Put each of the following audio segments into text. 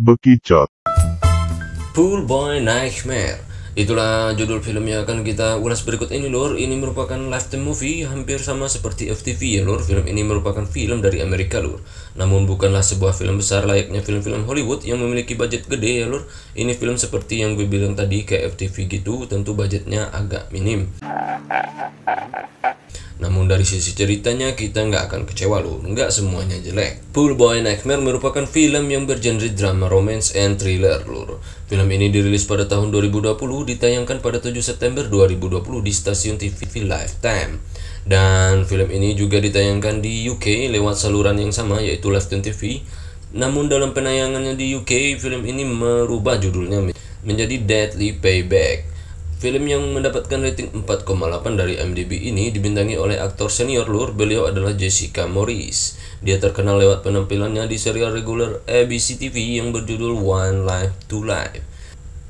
Bekicot. Pool Boy Nightmare. Itulah judul film yang akan kita ulas berikut ini lor. Ini merupakan lifetime movie hampir sama seperti FTV ya lor. Film ini merupakan film dari Amerika lor. Namun bukanlah sebuah film besar layaknya film-film Hollywood yang memiliki budget gede ya lor. Ini film seperti yang gue bilang tadi kayak FTV gitu, tentu budgetnya agak minim. Namun dari sisi ceritanya kita nggak akan kecewa loh, nggak semuanya jelek. Pool Boy Nightmare merupakan film yang bergenre drama, romance, and thriller lor. Film ini dirilis pada tahun 2020, ditayangkan pada 7 September 2020 di stasiun TV Lifetime. Dan film ini juga ditayangkan di UK lewat saluran yang sama yaitu Lifetime TV. Namun dalam penayangannya di UK, film ini merubah judulnya menjadi Deadly Payback. Film yang mendapatkan rating 4,8 dari IMDb ini dibintangi oleh aktor senior lur. Beliau adalah Jessica Morris. Dia terkenal lewat penampilannya di serial reguler ABC TV yang berjudul One Life to Life.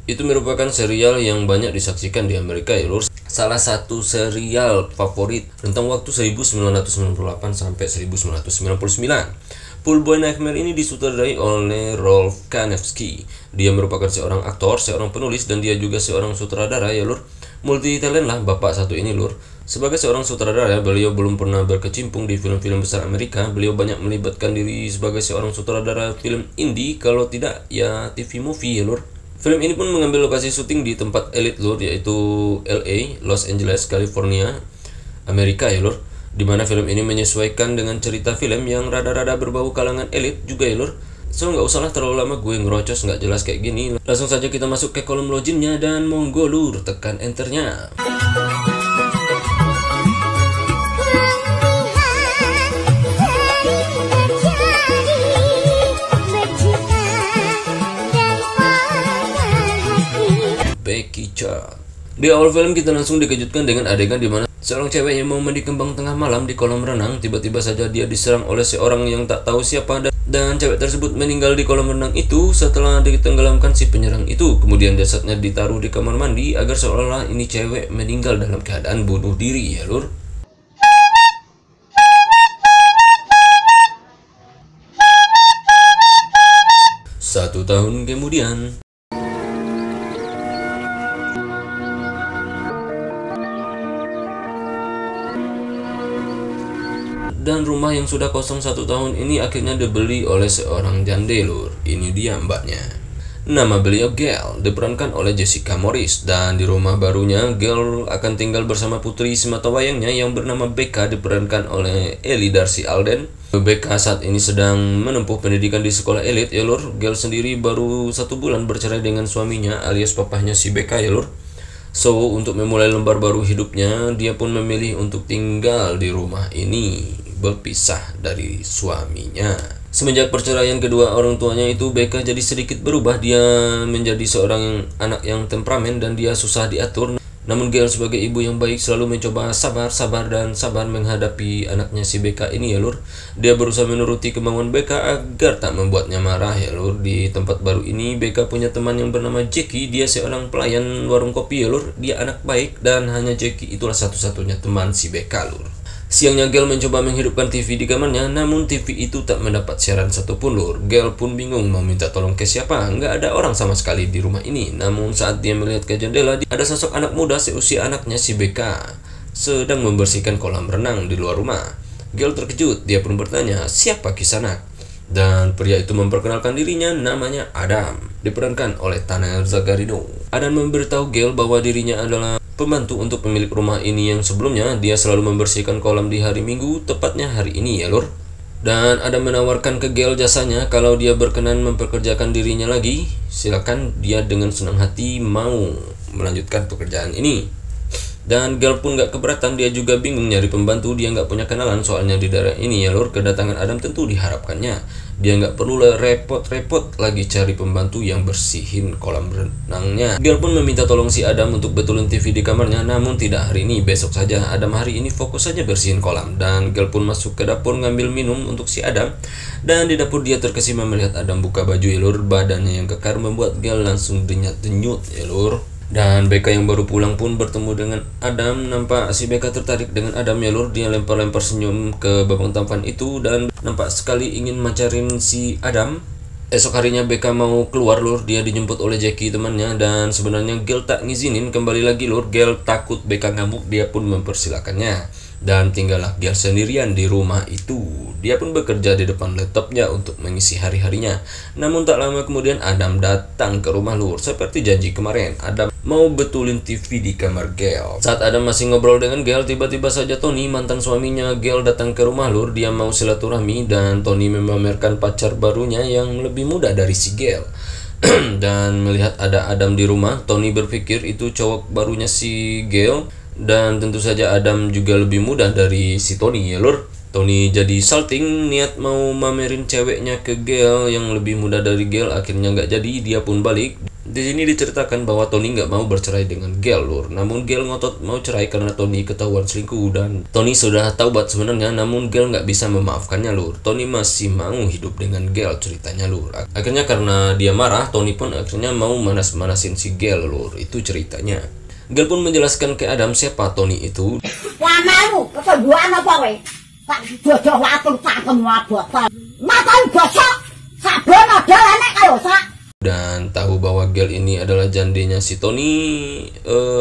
Itu merupakan serial yang banyak disaksikan di Amerika ya lur. Salah satu serial favorit rentang waktu 1998 sampai 1999. Pool Boy Nightmare ini disutradarai oleh Rolf Kanefsky. Dia merupakan seorang aktor, seorang penulis, dan dia juga seorang sutradara ya lur. Multi talent lah bapak satu ini lur. Sebagai seorang sutradara, beliau belum pernah berkecimpung di film-film besar Amerika. Beliau banyak melibatkan diri sebagai seorang sutradara film indie, kalau tidak ya TV movie ya lur. Film ini pun mengambil lokasi syuting di tempat elit lur, yaitu LA, Los Angeles, California, Amerika ya lur. Dimana film ini menyesuaikan dengan cerita film yang rada-rada berbau kalangan elit juga ya lur. So nggak usahlah terlalu lama gue ngerocos nggak jelas kayak gini. Langsung saja kita masuk ke kolom loginnya dan monggo lur tekan enternya. Bekicot. Di awal film kita langsung dikejutkan dengan adegan di mana seorang cewek yang mau mandi kembang tengah malam di kolam renang, tiba-tiba saja dia diserang oleh seorang yang tak tahu siapa, dan cewek tersebut meninggal di kolam renang itu setelah ditenggelamkan si penyerang itu. Kemudian jasadnya ditaruh di kamar mandi agar seolah-olah ini cewek meninggal dalam keadaan bunuh diri ya lur. Satu tahun kemudian, dan rumah yang sudah kosong 1 tahun ini akhirnya dibeli oleh seorang jande lur. Ini dia mbaknya. Nama beliau Gail, diperankan oleh Jessica Morris. Dan di rumah barunya, Gail akan tinggal bersama putri sematawayangnya yang bernama Becca, diperankan oleh Ellie Darcy Alden. Becca saat ini sedang menempuh pendidikan di sekolah elit ya lur. Gail sendiri baru 1 bulan bercerai dengan suaminya alias papahnya si Becca ya lur. So, untuk memulai lembar baru hidupnya, dia pun memilih untuk tinggal di rumah ini, berpisah dari suaminya. Semenjak perceraian kedua orang tuanya itu, Becca jadi sedikit berubah. Dia menjadi seorang anak yang temperamen dan dia susah diatur. Namun Gail sebagai ibu yang baik selalu mencoba sabar menghadapi anaknya si Becca ini ya lur. Dia berusaha menuruti kemauan Becca agar tak membuatnya marah ya lur. Di tempat baru ini Becca punya teman yang bernama Jackie. Dia seorang pelayan warung kopi ya lur. Dia anak baik dan hanya Jackie itulah satu-satunya teman si Becca lur. Siangnya Gail mencoba menghidupkan TV di kamarnya, namun TV itu tak mendapat siaran satupun lur. Gail pun bingung mau minta tolong ke siapa, nggak ada orang sama sekali di rumah ini. Namun saat dia melihat ke jendela, ada sosok anak muda seusia anaknya si Becca sedang membersihkan kolam renang di luar rumah. Gail terkejut, dia pun bertanya, siapa kisanak? Dan pria itu memperkenalkan dirinya, namanya Adam, diperankan oleh Tanner Zagarino. Adam memberitahu Gail bahwa dirinya adalah pembantu untuk pemilik rumah ini yang sebelumnya dia selalu membersihkan kolam di hari Minggu, tepatnya hari ini ya lur. Dan Adam menawarkan ke Gail jasanya kalau dia berkenan memperkerjakan dirinya lagi. Silakan, dia dengan senang hati mau melanjutkan pekerjaan ini. Dan Gail pun gak keberatan, dia juga bingung nyari pembantu, dia gak punya kenalan soalnya di daerah ini ya lur. Kedatangan Adam tentu diharapkannya. Dia gak perlu repot-repot lagi cari pembantu yang bersihin kolam renangnya. Gail pun meminta tolong si Adam untuk betulin TV di kamarnya, namun tidak hari ini, besok saja. Adam hari ini fokus saja bersihin kolam. Dan Gail pun masuk ke dapur ngambil minum untuk si Adam. Dan di dapur dia terkesima melihat Adam buka baju ya lur. Badannya yang kekar membuat Gail langsung denyut-denyut ya lur. Dan Becca yang baru pulang pun bertemu dengan Adam. Nampak si Becca tertarik dengan Adam ya lur. Dia lempar-lempar senyum ke babang tampan itu dan nampak sekali ingin macarin si Adam. Esok harinya Becca mau keluar lur, dia dijemput oleh Jackie temannya, dan sebenarnya Gale tak ngizinin kembali lagi lur. Gale takut Becca ngamuk, dia pun mempersilakannya. Dan tinggallah Gale sendirian di rumah itu. Dia pun bekerja di depan laptopnya untuk mengisi hari-harinya. Namun tak lama kemudian Adam datang ke rumah lur. Seperti janji kemarin, Adam mau betulin TV di kamar Gale. Saat Adam masih ngobrol dengan Gale, tiba-tiba saja Tony, mantan suaminya Gale, datang ke rumah lur. Dia mau silaturahmi dan Tony memamerkan pacar barunya yang lebih muda dari si Gale. Dan melihat ada Adam di rumah, Tony berpikir itu cowok barunya si Gale. Dan tentu saja Adam juga lebih muda dari si Tony ya lur. Tony jadi salting, niat mau mamerin ceweknya ke Gale yang lebih muda dari Gale. Akhirnya nggak jadi, dia pun balik. Di sini diceritakan bahwa Tony nggak mau bercerai dengan Gale lur. Namun Gale ngotot mau cerai karena Tony ketahuan selingkuh, dan Tony sudah taubat sebenarnya, namun Gale nggak bisa memaafkannya lur. Tony masih mau hidup dengan Gale ceritanya lur. Akhirnya karena dia marah, Tony pun akhirnya mau manas-manasin si Gale lur. Itu ceritanya. Gale pun menjelaskan ke Adam siapa Tony itu. Wah mau, keseduan apa weh? Tak jodoh waktu tak semua botol. Mata gosok, sabun modal enek kayo sak. Dan tahu bahwa Gale ini adalah jandenya si Tony,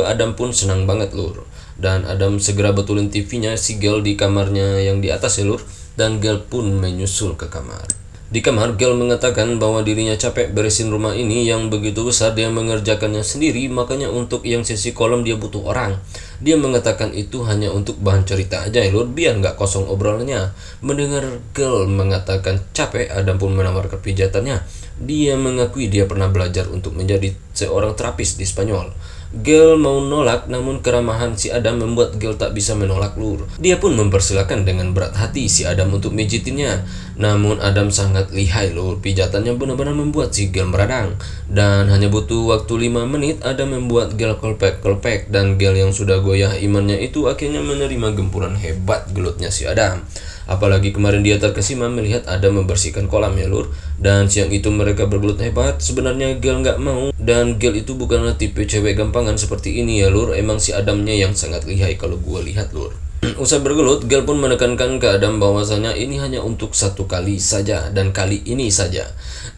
Adam pun senang banget lur. Dan Adam segera betulin TV-nya si Gale di kamarnya yang di atas ya lur. Dan Gale pun menyusul ke kamar. Di kamar, Gale mengatakan bahwa dirinya capek beresin rumah ini yang begitu besar, dia mengerjakannya sendiri, makanya untuk yang sisi kolam dia butuh orang. Dia mengatakan itu hanya untuk bahan cerita aja ya lur, biar nggak kosong obrolannya. Mendengar Gale mengatakan capek, Adam pun menawarkan pijatannya. Dia mengakui dia pernah belajar untuk menjadi seorang terapis di Spanyol. Gale mau nolak, namun keramahan si Adam membuat Gale tak bisa menolak lur. Dia pun mempersilahkan dengan berat hati si Adam untuk mijitinnya. Namun Adam sangat lihai lur, pijatannya benar-benar membuat si Gale meradang. Dan hanya butuh waktu 5 menit, Adam membuat Gale kolpek. Dan Gale yang sudah goyah imannya itu akhirnya menerima gempuran hebat gelutnya si Adam. Apalagi kemarin dia terkesima melihat Adam membersihkan kolam ya lur. Dan siang itu mereka bergelut hebat. Sebenarnya Gale nggak mau, dan Gale itu bukanlah tipe cewek gampangan seperti ini ya lur. Emang si Adamnya yang sangat lihai kalau gua lihat lur. Usai bergelut, Gale pun menekankan ke Adam bahwasanya ini hanya untuk satu kali saja, dan kali ini saja.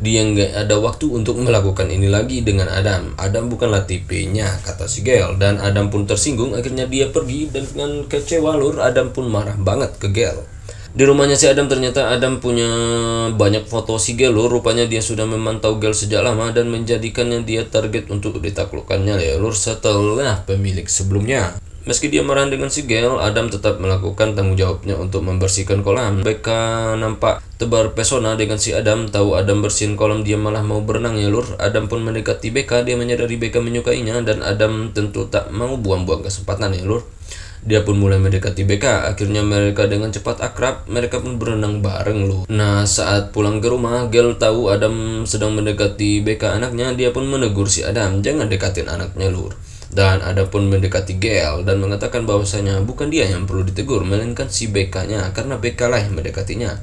Dia nggak ada waktu untuk melakukan ini lagi dengan Adam. Adam bukanlah tipenya, kata si Gale. Dan Adam pun tersinggung, akhirnya dia pergi. Dan dengan kecewa lur, Adam pun marah banget ke Gale. Di rumahnya si Adam, ternyata Adam punya banyak foto si Gale lur. Rupanya dia sudah memantau Gale sejak lama dan menjadikannya dia target untuk ditaklukkannya ya lur setelah pemilik sebelumnya. Meski dia marah dengan si Gale, Adam tetap melakukan tanggung jawabnya untuk membersihkan kolam. Becca nampak tebar pesona dengan si Adam. Tahu Adam bersihin kolam, dia malah mau berenang ya lur. Adam pun mendekati Becca, dia menyadari Becca menyukainya, dan Adam tentu tak mau buang-buang kesempatan ya lur. Dia pun mulai mendekati Becca. Akhirnya mereka dengan cepat akrab. Mereka pun berenang bareng lur. Nah, saat pulang ke rumah, Gale tahu Adam sedang mendekati Becca anaknya. Dia pun menegur si Adam, jangan dekatin anaknya lur. Dan Adam pun mendekati Gale dan mengatakan bahwasanya bukan dia yang perlu ditegur, melainkan si Becca-nya, karena Becca lah yang mendekatinya.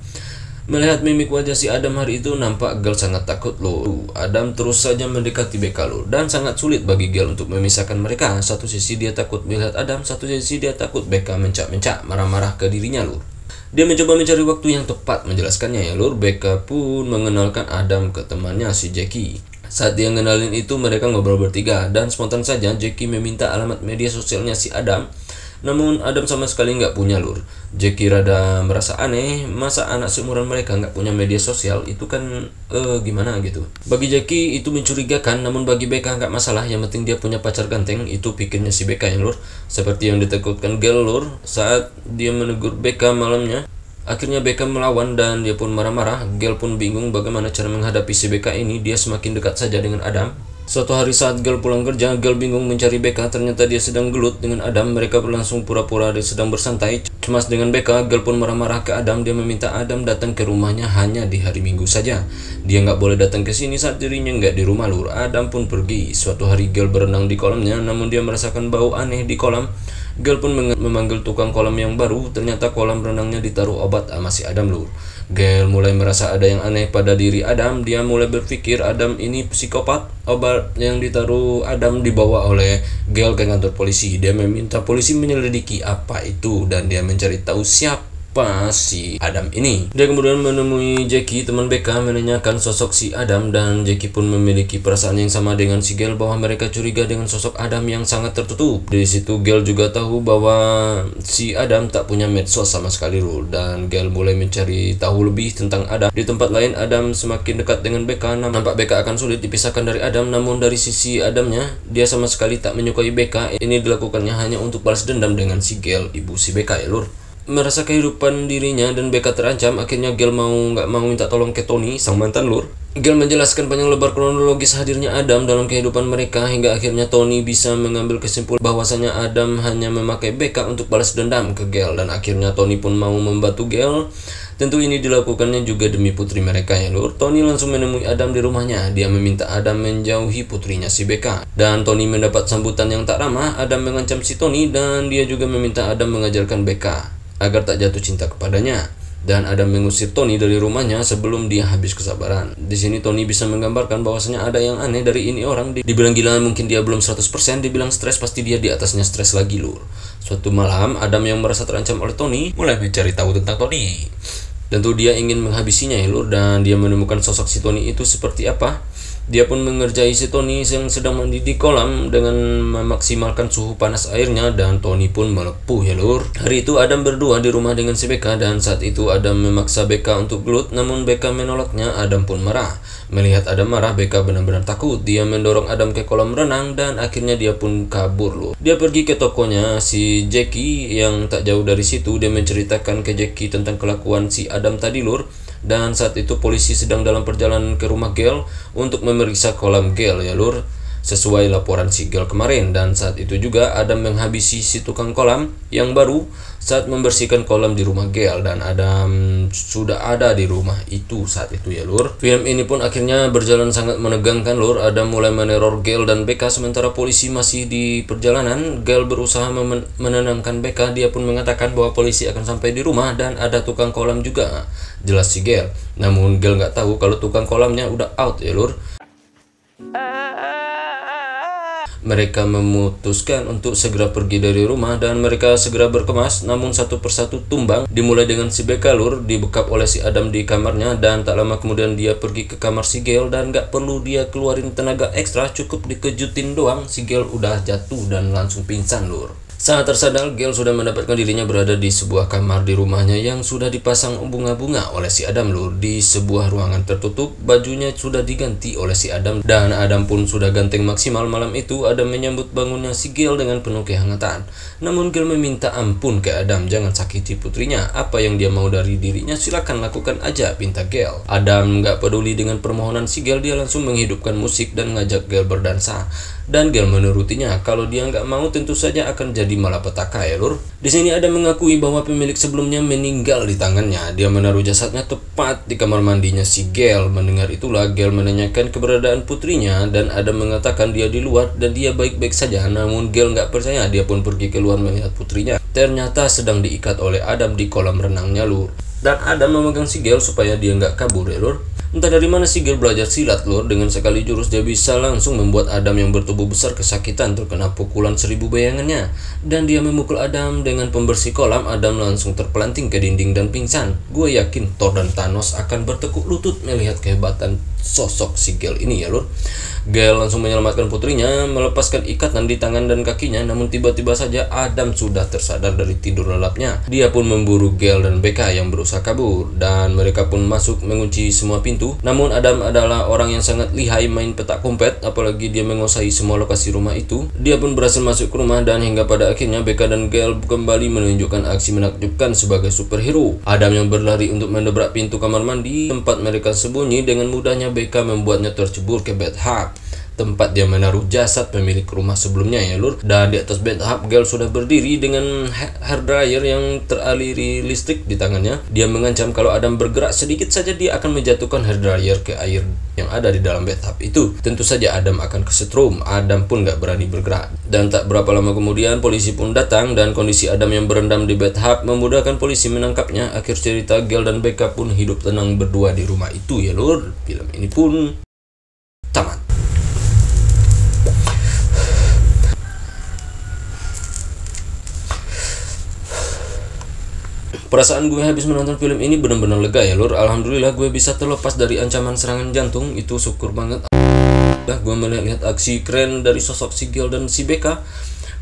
Melihat mimik wajah si Adam hari itu, nampak Gale sangat takut loh. Adam terus saja mendekati Becca loh, dan sangat sulit bagi Gale untuk memisahkan mereka. Satu sisi dia takut melihat Adam, satu sisi dia takut Becca mencak-mencak, marah-marah ke dirinya lur. Dia mencoba mencari waktu yang tepat menjelaskannya ya lur. Becca pun mengenalkan Adam ke temannya si Jackie. Saat dia ngenalin itu, mereka ngobrol bertiga, dan spontan saja Jackie meminta alamat media sosialnya si Adam. Namun Adam sama sekali nggak punya lur. Jackie rada merasa aneh, masa anak seumuran mereka nggak punya media sosial, itu kan gimana gitu. Bagi Jackie itu mencurigakan, namun bagi Becca nggak masalah, yang penting dia punya pacar ganteng. Itu pikirnya si Becca yang lur. Seperti yang ditakutkan Gale lur, saat dia menegur Becca malamnya. Akhirnya Becca melawan dan dia pun marah-marah. Gale pun bingung bagaimana cara menghadapi si Becca ini. Dia semakin dekat saja dengan Adam. Suatu hari saat Gale pulang kerja, Gale bingung mencari Becca. Ternyata dia sedang gelut dengan Adam. Mereka berlangsung pura-pura dia sedang bersantai. Cemas dengan Becca, Gale pun marah-marah ke Adam. Dia meminta Adam datang ke rumahnya hanya di hari Minggu saja. Dia nggak boleh datang ke sini saat dirinya nggak di rumah lur. Adam pun pergi. Suatu hari Gale berenang di kolamnya, namun dia merasakan bau aneh di kolam. Gale pun memanggil tukang kolam yang baru. Ternyata kolam renangnya ditaruh obat sama si Adam lur. Gale mulai merasa ada yang aneh pada diri Adam. Dia mulai berpikir Adam ini psikopat. Obat yang ditaruh Adam dibawa oleh Gale ke kantor polisi. Dia meminta polisi menyelidiki apa itu, dan dia mencari tahu siapa lupa si Adam ini. Dia kemudian menemui Jackie, teman BK, menanyakan sosok si Adam, dan Jackie pun memiliki perasaan yang sama dengan si Gale bahwa mereka curiga dengan sosok Adam yang sangat tertutup. Di situ Gale juga tahu bahwa si Adam tak punya medsos sama sekali Lur, dan Gale mulai mencari tahu lebih tentang Adam. Di tempat lain, Adam semakin dekat dengan BK. Nampak BK akan sulit dipisahkan dari Adam, namun dari sisi Adamnya, dia sama sekali tak menyukai BK. Ini dilakukannya hanya untuk balas dendam dengan si Gale, ibu si BK ya Lur. Merasa kehidupan dirinya dan BK terancam, akhirnya Gale nggak mau minta tolong ke Tony, sang mantan Lur. Gale menjelaskan panjang lebar kronologis hadirnya Adam dalam kehidupan mereka, hingga akhirnya Tony bisa mengambil kesimpulan bahwasanya Adam hanya memakai BK untuk balas dendam ke Gale, dan akhirnya Tony pun mau membantu Gale. Tentu ini dilakukannya juga demi putri mereka ya Lur. Tony langsung menemui Adam di rumahnya. Dia meminta Adam menjauhi putrinya si BK, dan Tony mendapat sambutan yang tak ramah. Adam mengancam si Tony, dan dia juga meminta Adam mengajarkan BK agar tak jatuh cinta kepadanya, dan Adam mengusir Tony dari rumahnya sebelum dia habis kesabaran. Di sini Tony bisa menggambarkan bahwasanya ada yang aneh dari ini orang. Dibilang gila mungkin dia belum 100%, dibilang stres pasti dia di atasnya stres lagi Lur. Suatu malam, Adam yang merasa terancam oleh Tony mulai mencari tahu tentang Tony. Tentu dia ingin menghabisinya ya Lur, dan dia menemukan sosok si Tony itu seperti apa. Dia pun mengerjai si Tony yang sedang mandi di kolam dengan memaksimalkan suhu panas airnya, dan Tony pun melepuh ya Lur. Hari itu Adam berdua di rumah dengan si BK, dan saat itu Adam memaksa BK untuk gelut, namun BK menolaknya. Adam pun marah. Melihat Adam marah, BK benar-benar takut. Dia mendorong Adam ke kolam renang, dan akhirnya dia pun kabur Lur. Dia pergi ke tokonya si Jackie yang tak jauh dari situ. Dia menceritakan ke Jackie tentang kelakuan si Adam tadi Lur. Dan saat itu polisi sedang dalam perjalanan ke rumah Gale untuk memeriksa kolam Gale ya Lur, sesuai laporan si Gale kemarin. Dan saat itu juga Adam menghabisi si tukang kolam yang baru saat membersihkan kolam di rumah Gale, dan Adam sudah ada di rumah itu saat itu ya Lur. Film ini pun akhirnya berjalan sangat menegangkan Lur. Adam mulai meneror Gale dan BK sementara polisi masih di perjalanan. Gale berusaha menenangkan BK. Dia pun mengatakan bahwa polisi akan sampai di rumah dan ada tukang kolam juga, jelas si Gale. Namun Gale nggak tahu kalau tukang kolamnya udah out ya Lur. Mereka memutuskan untuk segera pergi dari rumah, dan mereka segera berkemas, namun satu persatu tumbang. Dimulai dengan si BK Lur, dibekap oleh si Adam di kamarnya, dan tak lama kemudian dia pergi ke kamar si Gale, dan gak perlu dia keluarin tenaga ekstra, cukup dikejutin doang, si Gale udah jatuh dan langsung pingsan Lur. Saat tersadar, Gale sudah mendapatkan dirinya berada di sebuah kamar di rumahnya yang sudah dipasang bunga-bunga oleh si Adam Lur. Di sebuah ruangan tertutup, bajunya sudah diganti oleh si Adam, dan Adam pun sudah ganteng maksimal. Malam itu, Adam menyambut bangunnya si Gale dengan penuh kehangatan. Namun Gale meminta ampun ke Adam, jangan sakiti putrinya. Apa yang dia mau dari dirinya silakan lakukan aja, pinta Gale. Adam gak peduli dengan permohonan si Gale, dia langsung menghidupkan musik dan ngajak Gale berdansa. Dan Gale menurutinya. Kalau dia nggak mau, tentu saja akan jadi malapetaka ya Lur. Di sini Adam mengakui bahwa pemilik sebelumnya meninggal di tangannya. Dia menaruh jasadnya tepat di kamar mandinya si Gale. Mendengar itulah Gale menanyakan keberadaan putrinya, dan Adam mengatakan dia di luar dan dia baik-baik saja. Namun Gale nggak percaya. Dia pun pergi keluar melihat putrinya. Ternyata sedang diikat oleh Adam di kolam renangnya Lur. Dan Adam memegang si Gale supaya dia nggak kabur ya Lur. Entah dari mana si Gale belajar silat Lur. Dengan sekali jurus dia bisa langsung membuat Adam yang bertubuh besar kesakitan terkena pukulan 1000 bayangannya. Dan dia memukul Adam dengan pembersih kolam. Adam langsung terpelanting ke dinding dan pingsan. Gue yakin Thor dan Thanos akan bertekuk lutut melihat kehebatan sosok si Gale ini ya Lur. Gale langsung menyelamatkan putrinya, melepaskan ikatan di tangan dan kakinya. Namun tiba-tiba saja Adam sudah tersadar dari tidur lelapnya. Dia pun memburu Gale dan BK yang berusaha kabur, dan mereka pun masuk mengunci semua pintu. Namun Adam adalah orang yang sangat lihai main petak umpet, apalagi dia menguasai semua lokasi rumah itu. Dia pun berhasil masuk ke rumah, dan hingga pada akhirnya BK dan Gale kembali menunjukkan aksi menakjubkan sebagai superhero. Adam yang berlari untuk mendobrak pintu kamar mandi tempat mereka sembunyi. Dengan mudahnya BK membuatnya tercebur ke bathtub, tempat dia menaruh jasad pemilik rumah sebelumnya ya Lur. Dan di atas bathtub, Gale sudah berdiri dengan hair dryer yang teraliri listrik di tangannya. Dia mengancam kalau Adam bergerak sedikit saja dia akan menjatuhkan hair dryer ke air yang ada di dalam bathtub itu. Tentu saja Adam akan kesetrum. Adam pun gak berani bergerak. Dan tak berapa lama kemudian polisi pun datang, dan kondisi Adam yang berendam di bathtub memudahkan polisi menangkapnya. Akhir cerita, Gale dan BK pun hidup tenang berdua di rumah itu ya Lur. Film ini pun tamat. Perasaan gue habis menonton film ini benar-benar lega ya lur. Alhamdulillah gue bisa terlepas dari ancaman serangan jantung. Itu syukur banget. Gue melihat aksi keren dari sosok si Gale dan si Becca.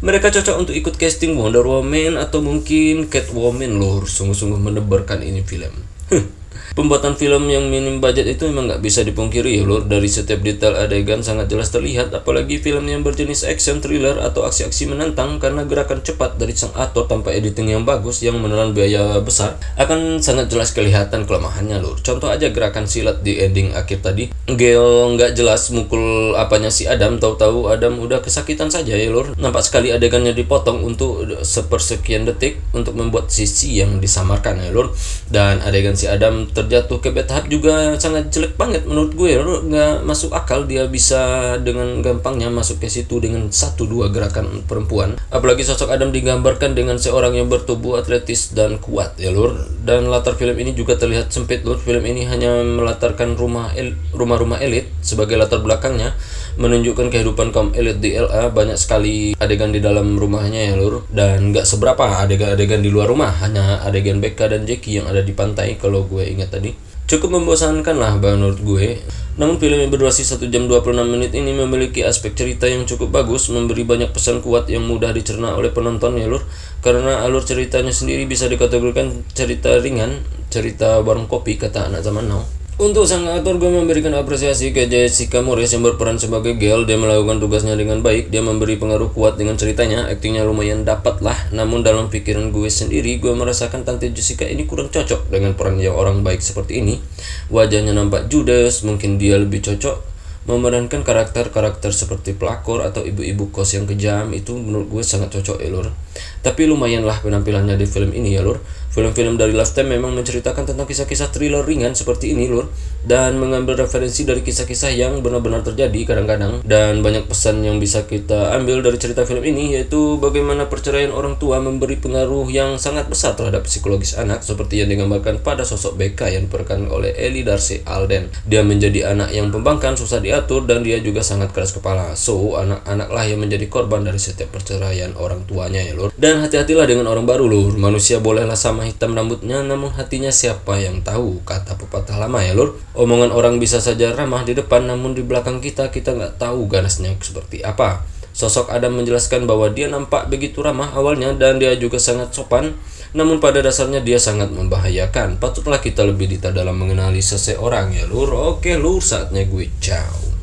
Mereka cocok untuk ikut casting Wonder Woman atau mungkin Catwoman lur. Sungguh-sungguh mendebarkan ini film. Pembuatan film yang minim budget itu memang nggak bisa dipungkiri ya lur. Dari setiap detail adegan sangat jelas terlihat, apalagi film yang berjenis action thriller atau aksi-aksi menantang, karena gerakan cepat dari sang aktor tanpa editing yang bagus yang menelan biaya besar akan sangat jelas kelihatan kelemahannya lur. Contoh aja gerakan silat di ending akhir tadi. Gale nggak jelas mukul apanya si Adam, tahu-tahu Adam udah kesakitan saja ya lur. Nampak sekali adegannya dipotong untuk sepersekian detik untuk membuat sisi yang disamarkan ya lur. Dan adegan si Adam terjatuh ke bathtub juga sangat jelek banget menurut gue. Nggak masuk akal dia bisa dengan gampangnya masuk ke situ dengan 1-2 gerakan perempuan. Apalagi sosok Adam digambarkan dengan seorang yang bertubuh atletis dan kuat ya lur. Dan latar film ini juga terlihat sempit lur. Film ini hanya melatarkan rumah-rumah elit sebagai latar belakangnya, menunjukkan kehidupan kaum elit di LA. Banyak sekali adegan di dalam rumahnya ya lur, dan nggak seberapa adegan-adegan di luar rumah. Hanya adegan Becca dan Jackie yang ada di pantai kalau gue ingat tadi. Cukup membosankan lah menurut gue. Namun film yang berdurasi 1 jam 26 menit ini memiliki aspek cerita yang cukup bagus, memberi banyak pesan kuat yang mudah dicerna oleh penonton ya lur. Karena alur ceritanya sendiri bisa dikategorikan cerita ringan, cerita warung kopi kata anak zaman now. Untuk sang aktor gue memberikan apresiasi ke Jessica Morris yang berperan sebagai Gale. Dia melakukan tugasnya dengan baik, dia memberi pengaruh kuat dengan ceritanya, aktingnya lumayan dapat lah. Namun dalam pikiran gue sendiri, gue merasakan Tante Jessica ini kurang cocok dengan peran yang orang baik seperti ini. Wajahnya nampak judes, mungkin dia lebih cocok memerankan karakter-karakter seperti pelakor atau ibu-ibu kos yang kejam. Itu menurut gue sangat cocok ya lur. Tapi lumayanlah penampilannya di film ini ya lur. Film-film dari Lifetime memang menceritakan tentang kisah-kisah thriller ringan seperti ini lur, dan mengambil referensi dari kisah-kisah yang benar-benar terjadi kadang-kadang. Dan banyak pesan yang bisa kita ambil dari cerita film ini, yaitu bagaimana perceraian orang tua memberi pengaruh yang sangat besar terhadap psikologis anak, seperti yang digambarkan pada sosok Becca yang diperankan oleh Ellie Darcy Alden. Dia menjadi anak yang pembangkang, susah diatur, dan dia juga sangat keras kepala. So, anak-anaklah yang menjadi korban dari setiap perceraian orang tuanya ya lur. Dan hati-hatilah dengan orang baru lur. Manusia bolehlah sama hitam rambutnya, namun hatinya siapa yang tahu, kata pepatah lama ya lur. Omongan orang bisa saja ramah di depan, namun di belakang kita nggak tahu ganasnya seperti apa. Sosok Adam menjelaskan bahwa dia nampak begitu ramah awalnya dan dia juga sangat sopan, namun pada dasarnya dia sangat membahayakan. Patutlah kita lebih detail dalam mengenali seseorang ya lur. Oke lur, saatnya gue ciao.